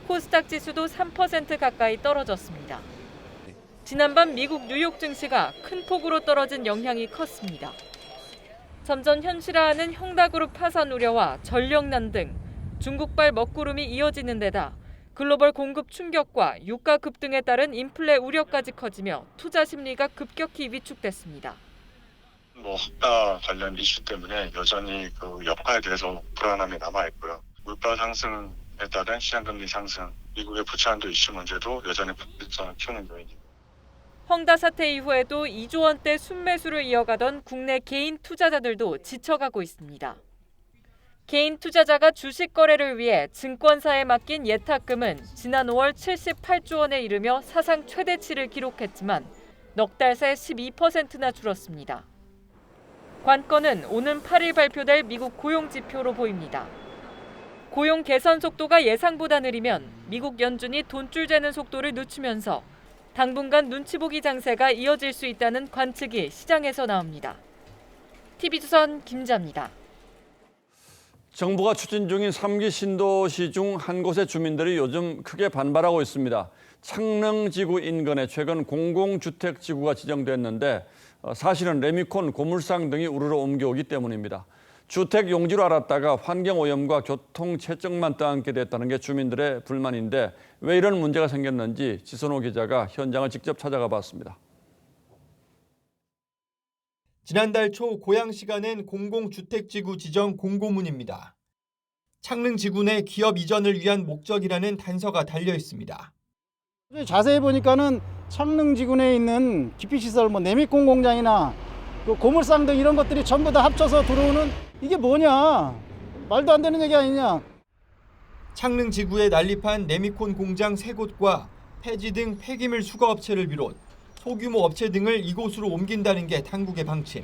코스닥 지수도 3% 가까이 떨어졌습니다. 지난밤 미국 뉴욕 증시가 큰 폭으로 떨어진 영향이 컸습니다. 점점 현실화하는 형다그룹 파산 우려와 전력난 등 중국발 먹구름이 이어지는 데다 글로벌 공급 충격과 유가 급등에 따른 인플레 우려까지 커지며 투자 심리가 급격히 위축됐습니다. 흑자 관련 이슈 때문에 여전히 그 여파에 대해서 불안함이 남아 있고요. 물가 상승에 따른 시장금리 상승, 미국의 부채 한도 이슈 문제도 여전히 불안을 키우는 요인입니다. 헝다 사태 이후에도 2조 원대 순매수를 이어가던 국내 개인 투자자들도 지쳐가고 있습니다. 개인 투자자가 주식 거래를 위해 증권사에 맡긴 예탁금은 지난 5월 78조 원에 이르며 사상 최대치를 기록했지만 넉 달 새 12%나 줄었습니다. 관건은 오는 8일 발표될 미국 고용 지표로 보입니다. 고용 개선 속도가 예상보다 느리면 미국 연준이 돈줄 재는 속도를 늦추면서 당분간 눈치 보기 장세가 이어질 수 있다는 관측이 시장에서 나옵니다. TV조선 김자입니다. 정부가 추진 중인 3기 신도시 중 한 곳의 주민들이 요즘 크게 반발하고 있습니다. 창릉지구 인근에 최근 공공주택지구가 지정됐는데 사실은 레미콘, 고물상 등이 우르르 옮겨오기 때문입니다. 주택 용지로 알았다가 환경오염과 교통체증만 떠안게 됐다는 게 주민들의 불만인데 왜 이런 문제가 생겼는지 지선호 기자가 현장을 직접 찾아가 봤습니다. 지난달 초 고양시가 낸 공공주택지구 지정 공고문입니다. 창릉지구 내 기업 이전을 위한 목적이라는 단서가 달려 있습니다. 자세히 보니까는 창릉지구 내에 있는 기피시설, 내미콘 공장이나 고물상 등 이런 것들이 전부 다 합쳐서 들어오는 이게 뭐냐? 말도 안 되는 얘기 아니냐? 창릉지구에 난립한 레미콘 공장 3곳과 폐지 등 폐기물 수거 업체를 비롯 소규모 업체 등을 이곳으로 옮긴다는 게 당국의 방침.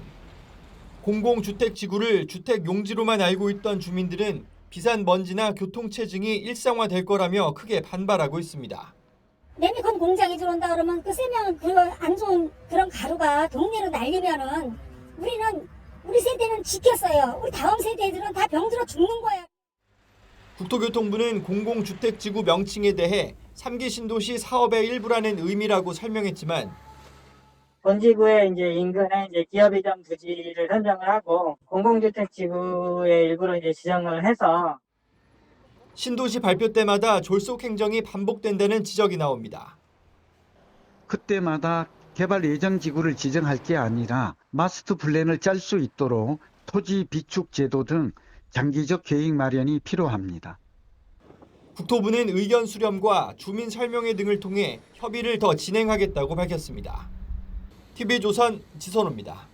공공주택지구를 주택 용지로만 알고 있던 주민들은 비산 먼지나 교통체증이 일상화될 거라며 크게 반발하고 있습니다. 레미콘 공장이 들어온다 그러면 그 세면 안 좋은 그런 가루가 동네로 날리면은 우리 세대는 지켰어요. 우리 다음 세대들은 다 병들어 죽는 거예요. 국토교통부는 공공주택지구 명칭에 대해 3기 신도시 사업의 일부라는 의미라고 설명했지만 본지구의 인근에 기업 이전 부지를 선정을 하고 공공주택지구의 일부로 지정을 해서 신도시 발표 때마다 졸속 행정이 반복된다는 지적이 나옵니다. 그때마다 개발 예정 지구를 지정할 게 아니라 마스터 플랜을 짤 수 있도록 토지 비축 제도 등 장기적 계획 마련이 필요합니다. 국토부는 의견 수렴과 주민 설명회 등을 통해 협의를 더 진행하겠다고 밝혔습니다. TV조선 지선호입니다.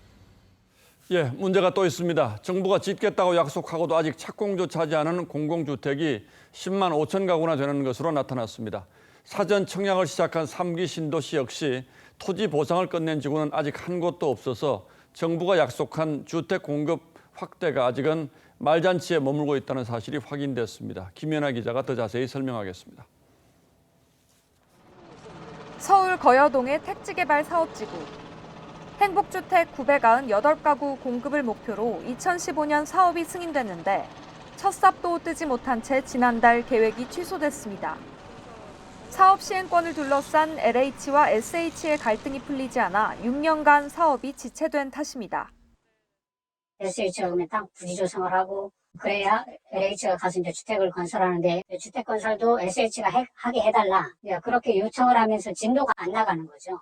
문제가 또 있습니다. 정부가 짓겠다고 약속하고도 아직 착공조차 하지 않은 공공주택이 10만 5천 가구나 되는 것으로 나타났습니다. 사전 청약을 시작한 3기 신도시 역시 토지 보상을 끝낸 지구는 아직 한 곳도 없어서 정부가 약속한 주택 공급 확대가 아직은 말잔치에 머물고 있다는 사실이 확인됐습니다. 김연아 기자가 더 자세히 설명하겠습니다. 서울 거여동의 택지개발 사업지구. 행복주택 998가구 공급을 목표로 2015년 사업이 승인됐는데 첫 삽도 뜨지 못한 채 지난달 계획이 취소됐습니다. 사업 시행권을 둘러싼 LH와 SH의 갈등이 풀리지 않아 6년간 사업이 지체된 탓입니다. SH가 그러면 땅 부지 조성을 하고 그래야 LH가 가서 주택을 건설하는데 주택 건설도 SH가 하게 해달라. 그렇게 요청을 하면서 진도가 안 나가는 거죠.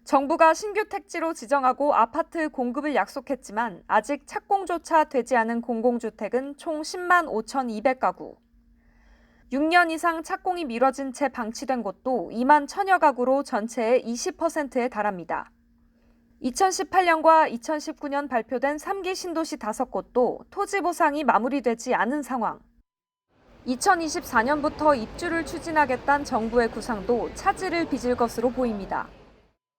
정부가 신규 택지로 지정하고 아파트 공급을 약속했지만 아직 착공조차 되지 않은 공공주택은 총 10만 5,200가구. 6년 이상 착공이 미뤄진 채 방치된 곳도 2만 1,000여 가구로 전체의 20%에 달합니다. 2018년과 2019년 발표된 3기 신도시 5곳도 토지 보상이 마무리되지 않은 상황. 2024년부터 입주를 추진하겠다는 정부의 구상도 차질을 빚을 것으로 보입니다.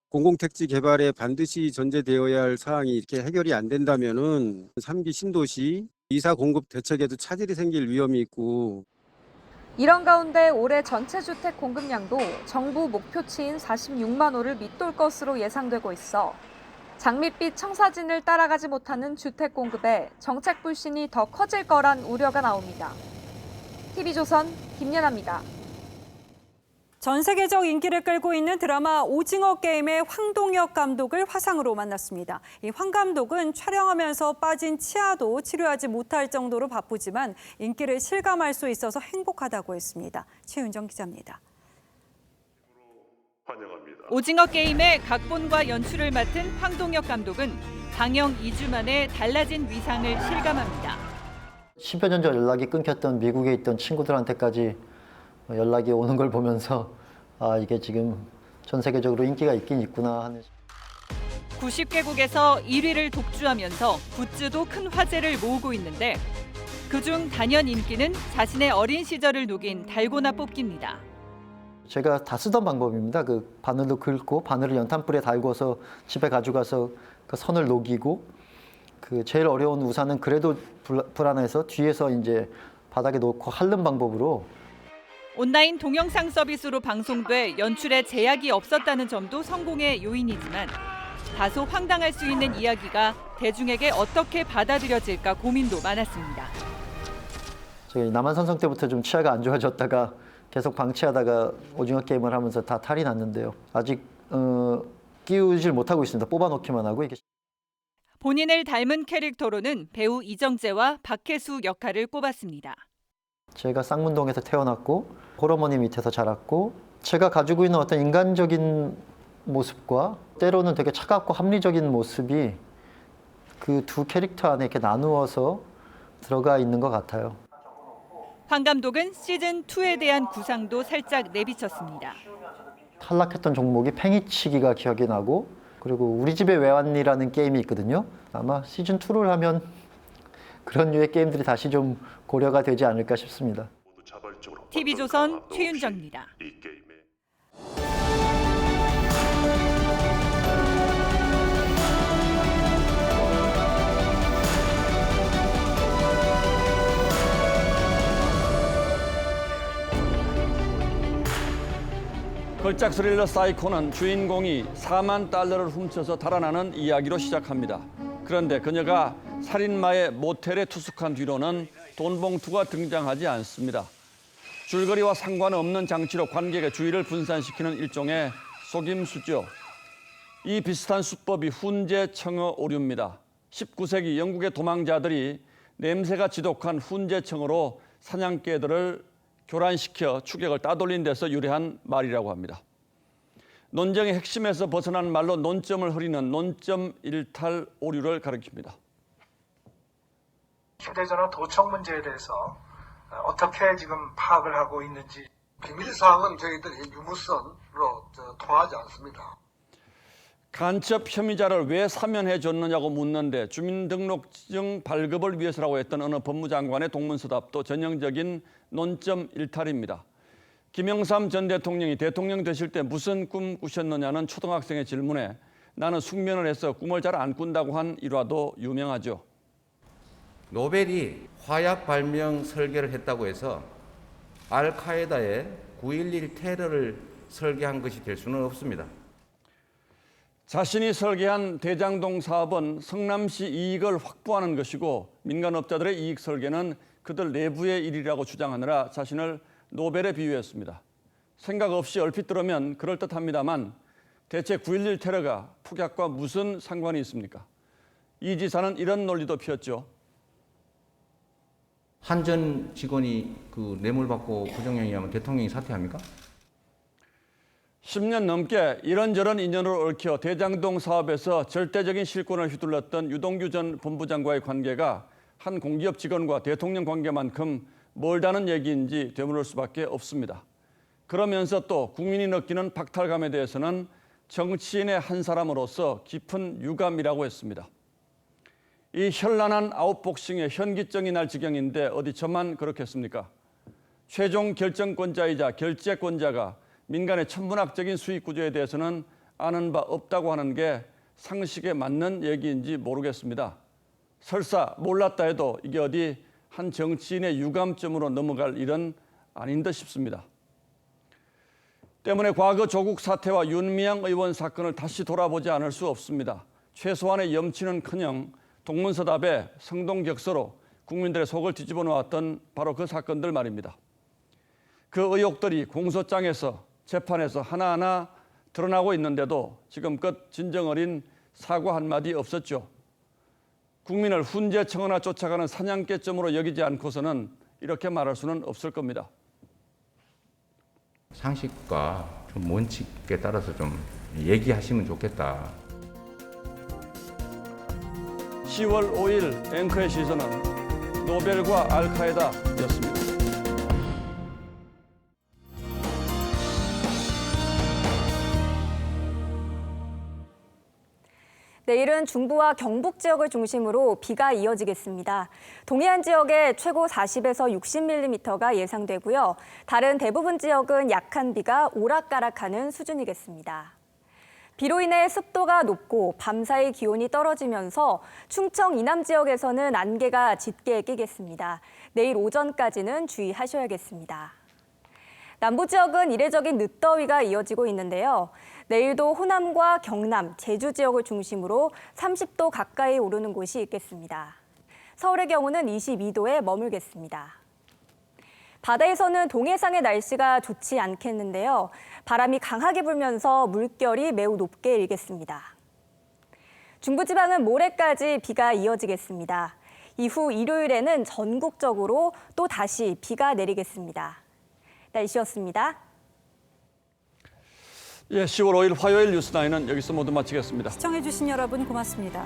공공택지 개발에 반드시 전제되어야 할 사항이 이렇게 해결이 안 된다면은 3기 신도시 이사 공급 대책에도 차질이 생길 위험이 있고 이런 가운데 올해 전체 주택 공급량도 정부 목표치인 46만 호를 밑돌 것으로 예상되고 있어 장밋빛 청사진을 따라가지 못하는 주택 공급에 정책 불신이 더 커질 거란 우려가 나옵니다. TV조선 김연아입니다. 전 세계적 인기를 끌고 있는 드라마 오징어 게임의 황동혁 감독을 화상으로 만났습니다. 이 황 감독은 촬영하면서 빠진 치아도 치료하지 못할 정도로 바쁘지만 인기를 실감할 수 있어서 행복하다고 했습니다. 최윤정 기자입니다. 오징어 게임의 각본과 연출을 맡은 황동혁 감독은 방영 2주 만에 달라진 위상을 실감합니다. 10여 년 전 연락이 끊겼던 미국에 있던 친구들한테까지 연락이 오는 걸 보면서 이게 지금 전 세계적으로 인기가 있긴 있구나 하는. 90개국에서 1위를 독주하면서 굿즈도 큰 화제를 모으고 있는데 그중 단연 인기는 자신의 어린 시절을 녹인 달고나 뽑기입니다. 제가 다 쓰던 방법입니다. 그 바늘로 긁고 바늘을 연탄불에 달궈서 집에 가져가서 그 선을 녹이고 그 제일 어려운 우산은 그래도 불안해서 뒤에서 이제 바닥에 놓고 핥는 방법으로. 온라인 동영상 서비스로 방송돼 연출에 제약이 없었다는 점도 성공의 요인이지만 다소 황당할 수 있는 이야기가 대중에게 어떻게 받아들여질까 고민도 많았습니다. 저희 남한산성 때부터 좀 치아가 안 좋아졌다가 계속 방치하다가 오징어 게임을 하면서 다 탈이 났는데요. 아직 끼우질 못하고 있습니다. 뽑아놓기만 하고. 이게 본인을 닮은 캐릭터로는 배우 이정재와 박혜수 역할을 꼽았습니다. 제가 쌍문동에서 태어났고 홀어머니 밑에서 자랐고 제가 가지고 있는 어떤 인간적인 모습과 때로는 되게 차갑고 합리적인 모습이 그 두 캐릭터 안에 이렇게 나누어서 들어가 있는 것 같아요. 황 감독은 시즌2에 대한 구상도 살짝 내비쳤습니다. 탈락했던 종목이 팽이치기가 기억이 나고 그리고 우리 집에 왜 왔니라는 게임이 있거든요. 아마 시즌2를 하면 그런 류의 게임들이 다시 좀 고려가 되지 않을까 싶습니다. TV조선 최윤정입니다. 걸작 스릴러 사이코는 주인공이 4만 달러를 훔쳐서 달아나는 이야기로 시작합니다. 그런데 그녀가 살인마의 모텔에 투숙한 뒤로는 돈 봉투가 등장하지 않습니다. 줄거리와 상관없는 장치로 관객의 주의를 분산시키는 일종의 속임수죠. 이 비슷한 수법이 훈제 청어 오류입니다. 19세기 영국의 도망자들이 냄새가 지독한 훈제청어로 사냥개들을 교란시켜 추격을 따돌린 데서 유래한 말이라고 합니다. 논쟁의 핵심에서 벗어난 말로 논점을 흐리는 논점 일탈 오류를 가리킵니다. 휴대전화 도청 문제에 대해서 어떻게 지금 파악을 하고 있는지. 비밀사항은 저희들이 유무선으로 통하지 않습니다. 간첩 혐의자를 왜 사면해 줬느냐고 묻는데 주민등록증 발급을 위해서라고 했던 어느 법무장관의 동문서답도 전형적인 논점 일탈입니다. 김영삼 전 대통령이 대통령 되실 때 무슨 꿈 꾸셨느냐는 초등학생의 질문에 나는 숙면을 해서 꿈을 잘 안 꾼다고 한 일화도 유명하죠. 노벨이 화약 발명 설계를 했다고 해서 알카에다의 9.11 테러를 설계한 것이 될 수는 없습니다. 자신이 설계한 대장동 사업은 성남시 이익을 확보하는 것이고 민간업자들의 이익 설계는 그들 내부의 일이라고 주장하느라 자신을 노벨에 비유했습니다. 생각 없이 얼핏 들으면 그럴듯합니다만 대체 9.11 테러가 폭약과 무슨 상관이 있습니까? 이 지사는 이런 논리도 폈죠. 한 전 직원이 그 뇌물 받고 부정행위하면 대통령이 사퇴합니까? 10년 넘게 이런저런 인연으로 얽혀 대장동 사업에서 절대적인 실권을 휘둘렀던 유동규 전 본부장과의 관계가 한 공기업 직원과 대통령 관계만큼 멀다는 얘기인지 되물을 수밖에 없습니다. 그러면서 또 국민이 느끼는 박탈감에 대해서는 정치인의 한 사람으로서 깊은 유감이라고 했습니다. 이 현란한 아웃복싱의 현기증이 날 지경인데 어디 저만 그렇겠습니까? 최종 결정권자이자 결재권자가 민간의 천문학적인 수익 구조에 대해서는 아는 바 없다고 하는 게 상식에 맞는 얘기인지 모르겠습니다. 설사 몰랐다 해도 이게 어디 한 정치인의 유감점으로 넘어갈 일은 아닌 듯 싶습니다. 때문에 과거 조국 사태와 윤미향 의원 사건을 다시 돌아보지 않을 수 없습니다. 최소한의 염치는커녕 동문서답에 성동격서로 국민들의 속을 뒤집어 놓았던 바로 그 사건들 말입니다. 그 의혹들이 공소장에서 재판에서 하나하나 드러나고 있는데도 지금껏 진정 어린 사과 한마디 없었죠. 국민을 훈제청어나 쫓아가는 사냥개점으로 여기지 않고서는 이렇게 말할 수는 없을 겁니다. 상식과 좀 원칙에 따라서 좀 얘기하시면 좋겠다. 10월 5일 앵커의 시선은 노벨과 알카에다였습니다. 내일은 중부와 경북 지역을 중심으로 비가 이어지겠습니다. 동해안 지역에 최고 40에서 60mm가 예상되고요. 다른 대부분 지역은 약한 비가 오락가락하는 수준이겠습니다. 비로 인해 습도가 높고 밤사이 기온이 떨어지면서 충청 이남 지역에서는 안개가 짙게 끼겠습니다. 내일 오전까지는 주의하셔야겠습니다. 남부 지역은 이례적인 늦더위가 이어지고 있는데요. 내일도 호남과 경남, 제주 지역을 중심으로 30도 가까이 오르는 곳이 있겠습니다. 서울의 경우는 22도에 머물겠습니다. 바다에서는 동해상의 날씨가 좋지 않겠는데요. 바람이 강하게 불면서 물결이 매우 높게 일겠습니다. 중부지방은 모레까지 비가 이어지겠습니다. 이후 일요일에는 전국적으로 또 다시 비가 내리겠습니다. 날씨였습니다. 예, 10월 5일 화요일 뉴스9은 여기서 모두 마치겠습니다. 시청해주신 여러분 고맙습니다.